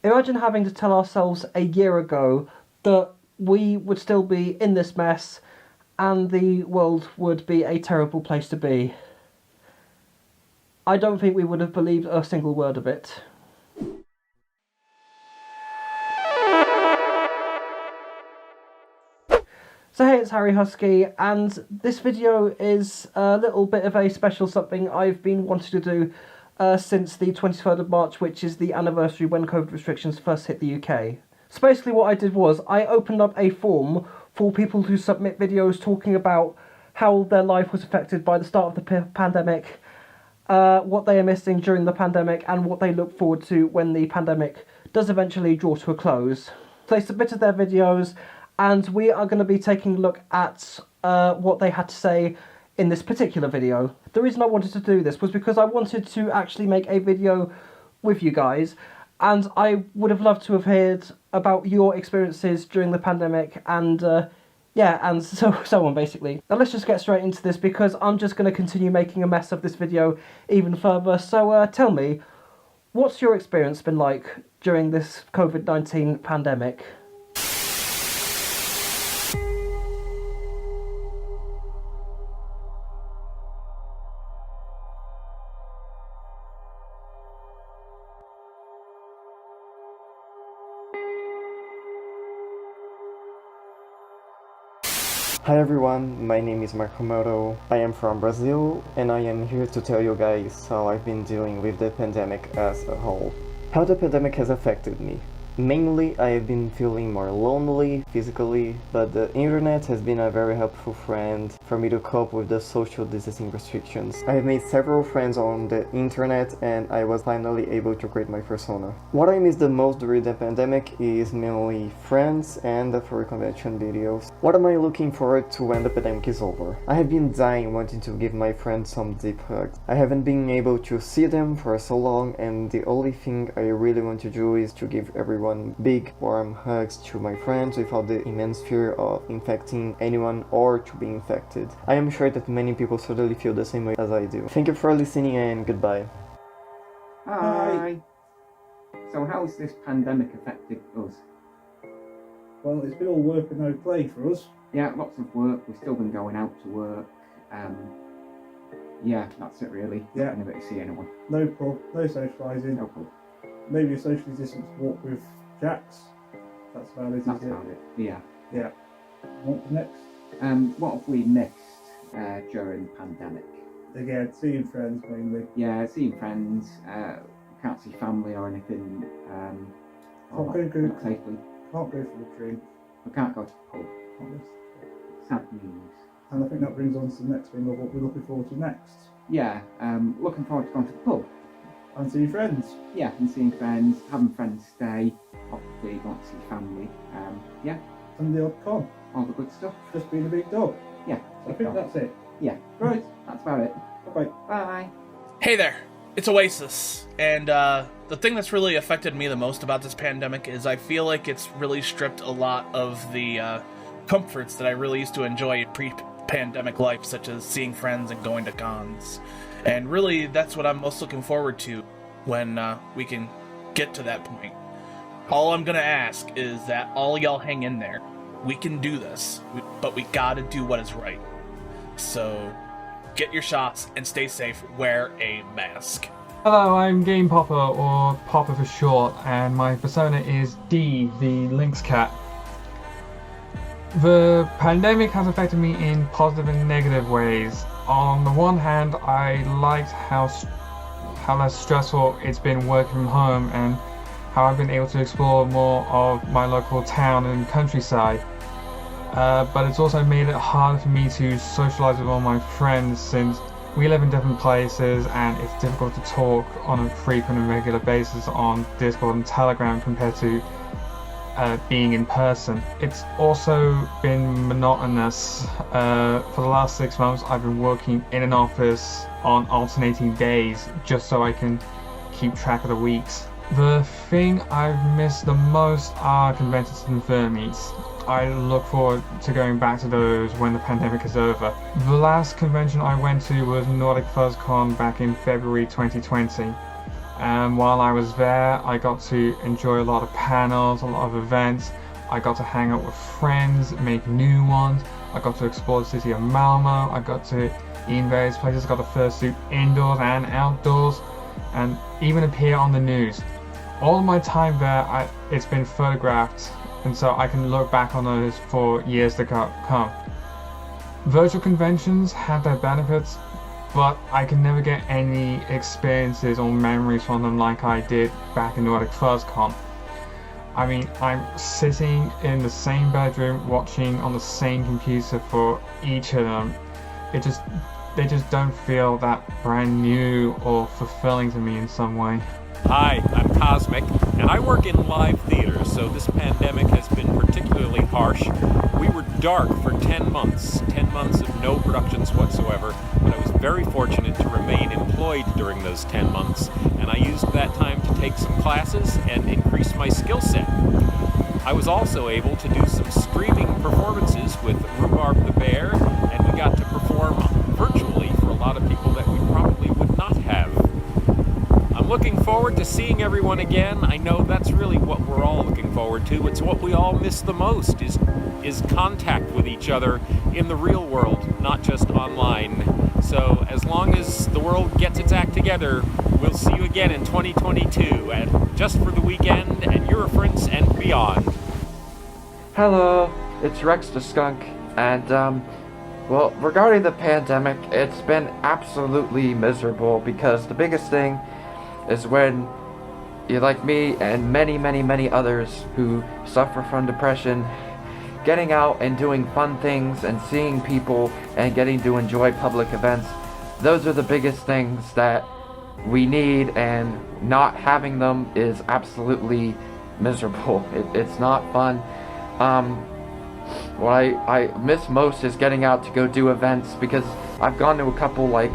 Imagine having to tell ourselves a year ago that we would still be in this mess and the world would be a terrible place to be. I don't think we would have believed a single word of it. So hey, it's Harry Husky, and this video is a little bit of a special something I've been wanting to do since the 23rd of March, which is the anniversary when COVID restrictions first hit the UK. So basically what I did was, I opened up a form for people to submit videos talking about how their life was affected by the start of the pandemic, what they are missing during the pandemic, and what they look forward to when the pandemic does eventually draw to a close. They submitted their videos, and we are going to be taking a look at what they had to say in this particular video. The reason I wanted to do this was because I wanted to actually make a video with you guys, and I would have loved to have heard about your experiences during the pandemic, and and so on basically. Now let's just get straight into this, because I'm just going to continue making a mess of this video even further. So tell me, what's your experience been like during this COVID-19 pandemic? Hi everyone, my name is Marco Moro. I am from Brazil, and I am here to tell you guys how I've been dealing with the pandemic as a whole. How the pandemic has affected me. Mainly, I have been feeling more lonely physically, but the internet has been a very helpful friend for me to cope with the social distancing restrictions. I have made several friends on the internet, and I was finally able to create my persona. What I missed the most during the pandemic is mainly friends and the furry convention videos. What am I looking forward to when the pandemic is over? I have been dying wanting to give my friends some deep hugs. I haven't been able to see them for so long, and the only thing I really want to do is to give everyone big warm hugs to my friends without the immense fear of infecting anyone or to be infected. I am sure that many people certainly feel the same way as I do. Thank you for listening, and goodbye. Hi! So how's this pandemic affected us? Well, it's been all work and no play for us. Yeah, lots of work. We've still been going out to work. Yeah, that's it really. Yeah. Not going to see anyone. No pub, no socialising. No pub. Maybe a socially distanced walk with Jax. That's about it, That's is it? about it. Yeah. Yeah. What's next? What have we missed during the pandemic? Again, seeing friends mainly. Yeah, seeing friends. Can't see family or anything. Can't go not safely. Can't go for a drink. We can't go to the pub. Can't go. Sad news. And I think that brings on to the next thing of what we're looking forward to next. Yeah, looking forward to going to the pub. And seeing friends. Yeah, and seeing friends, having friends stay, obviously going to see family, yeah. And the odd con. All the good stuff. Just being a big dog. Yeah. I think that's it. Yeah. Right. That's about it. Bye-bye. Bye. Hey there, it's Oasis, and the thing that's really affected me the most about this pandemic is I feel like it's really stripped a lot of the comforts that I really used to enjoy in pre-pandemic life, such as seeing friends and going to cons. And really, that's what I'm most looking forward to when we can get to that point. All I'm gonna ask is that all y'all hang in there. We can do this, but we gotta do what is right. So, get your shots and stay safe. Wear a mask. Hello, I'm Game Popper, or Popper for short, and my persona is D, the Lynx Cat. The pandemic has affected me in positive and negative ways. On the one hand, I liked how less stressful it's been working from home, and how I've been able to explore more of my local town and countryside. But it's also made it harder for me to socialise with all my friends, since we live in different places and it's difficult to talk on a frequent and regular basis on Discord and Telegram compared to being in person. It's also been monotonous. For the last 6 months I've been working in an office on alternating days just so I can keep track of the weeks. The thing I've missed the most are conventions and fair meets. I look forward to going back to those when the pandemic is over. The last convention I went to was Nordic FuzzCon back in February 2020. And while I was there, I got to enjoy a lot of panels, a lot of events. I got to hang out with friends, make new ones. I got to explore the city of Malmo. I got to eat in various places. I got to fursuit indoors and outdoors, and even appear on the news. All of my time there, it's been photographed, and so I can look back on those for years to come. Virtual conventions have their benefits, but I can never get any experiences or memories from them like I did back in Nordic FuzzCon. I mean, I'm sitting in the same bedroom watching on the same computer for each of them. They just don't feel that brand new or fulfilling to me in some way. Hi, I'm Cosmic, and I work in live theater, so this pandemic has been particularly harsh. We were dark for 10 months of no productions whatsoever, but I was very fortunate to remain employed during those 10 months, and I used that time to take some classes and increase my skill set. I was also able to do some streaming performances with Rhubarb the Bear, and we got to perform virtually for a lot of people that we probably would not have. I'm looking forward to seeing everyone again. I know that's really what we're all looking forward to. It's what we all miss the most, is contact with each other in the real world, not just online. So as long as the world gets its act together, we'll see you again in 2022 at Just for the Weekend and Eurofronts and beyond. Hello, it's Rex the Skunk, and well, regarding the pandemic, it's been absolutely miserable because the biggest thing is when you're like me and many others who suffer from depression, getting out and doing fun things and seeing people and getting to enjoy public events, those are the biggest things that we need, and not having them is absolutely miserable. It's not fun. What I miss most is getting out to go do events, because I've gone to a couple like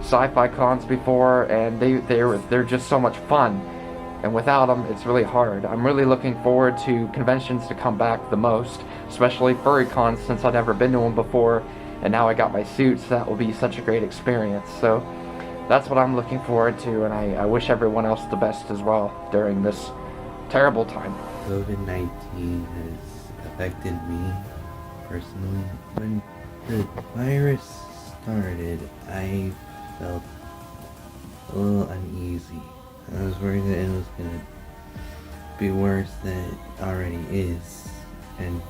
sci-fi cons before, and they're just so much fun, and without them it's really hard. I'm really looking forward to conventions to come back the most, especially furry cons, since I've never been to one before, and now I got my suit, so that will be such a great experience. So that's what I'm looking forward to, and I wish everyone else the best as well during this terrible time. COVID-19 has affected me personally. When the virus started, I felt a little uneasy. I was worried that it was gonna be worse than it already is, and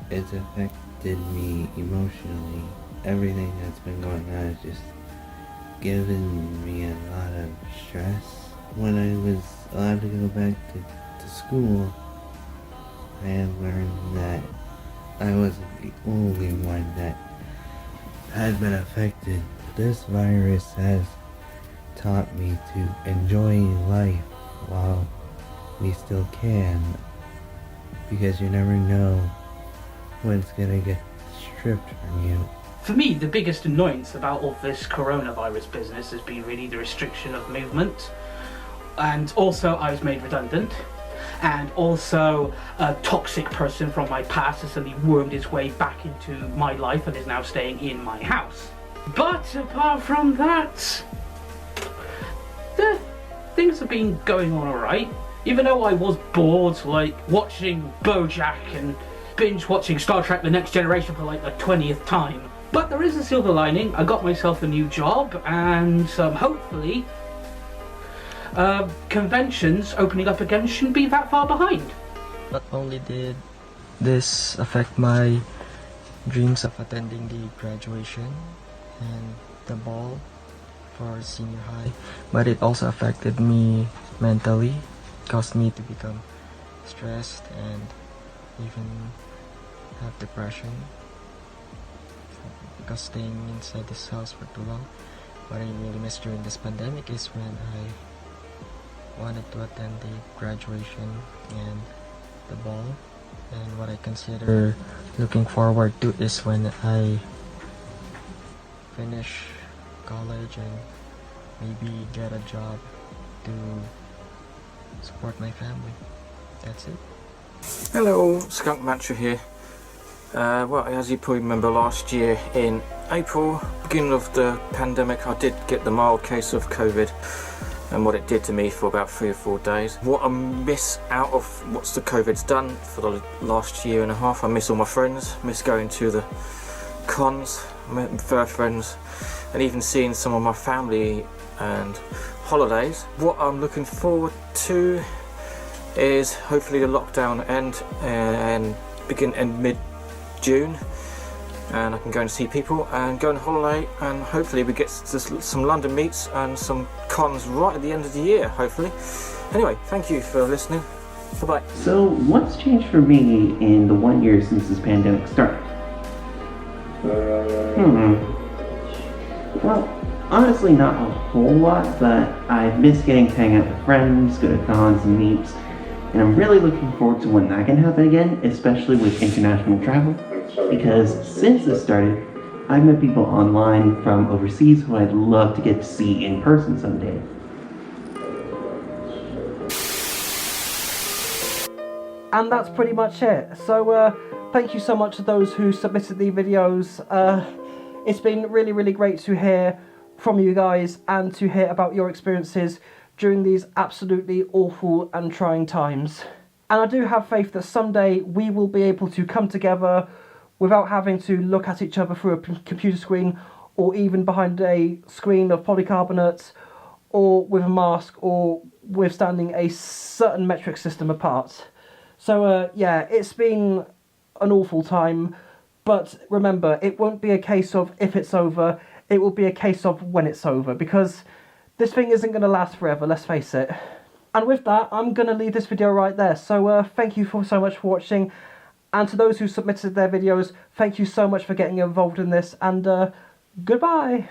it's affected me emotionally. Everything that's been going on has just given me a lot of stress. When I was allowed to go back to school, I have learned that I wasn't the only one that had been affected. This virus has taught me to enjoy life while we still can, because you never know when it's gonna get stripped from you. For me, the biggest annoyance about all this coronavirus business has been really the restriction of movement. And also, I was made redundant. And also, a toxic person from my past has suddenly wormed its way back into my life and is now staying in my house. But apart from that, things have been going on alright. Even though I was bored, like watching BoJack and binge watching Star Trek The Next Generation for like the 20th time. But there is a silver lining. I got myself a new job, and hopefully conventions opening up again shouldn't be that far behind. Not only did this affect my dreams of attending the graduation and the ball for senior high, but it also affected me mentally, caused me to become stressed and even have depression, because staying inside this house for too long. What I really missed during this pandemic is when I wanted to attend the graduation and the ball, and what I consider looking forward to is when I finish college and maybe get a job to support my family. That's it. Hello, Skunk Matcher here. Well, as you probably remember, last year in April, beginning of the pandemic, I did get the mild case of COVID and what it did to me for about 3 or 4 days. What I miss out of what the COVID's done for the last year and a half, I miss all my friends, miss going to the cons, fur friends, and even seeing some of my family and holidays. What I'm looking forward to is hopefully the lockdown end and begin in mid-June, and I can go and see people and go on holiday, and hopefully we get some London meets and some cons right at the end of the year, hopefully. Anyway, thank you for listening. Bye-bye. So, what's changed for me in the 1 year since this pandemic started? Well, honestly not a whole lot, but I've missed getting to hang out with friends, go to cons and meets, and I'm really looking forward to when that can happen again, especially with international travel, because since this started, I've met people online from overseas who I'd love to get to see in person someday. And that's pretty much it. So thank you so much to those who submitted the videos. It's been really, really great to hear from you guys and to hear about your experiences during these absolutely awful and trying times. And I do have faith that someday we will be able to come together without having to look at each other through a computer screen, or even behind a screen of polycarbonate, or with a mask, or with standing a certain metric system apart. So yeah, it's been an awful time, but remember, it won't be a case of if it's over, it will be a case of when it's over, because this thing isn't going to last forever, let's face it. And with that, I'm going to leave this video right there. So thank you so much for watching, and to those who submitted their videos, thank you so much for getting involved in this, and goodbye!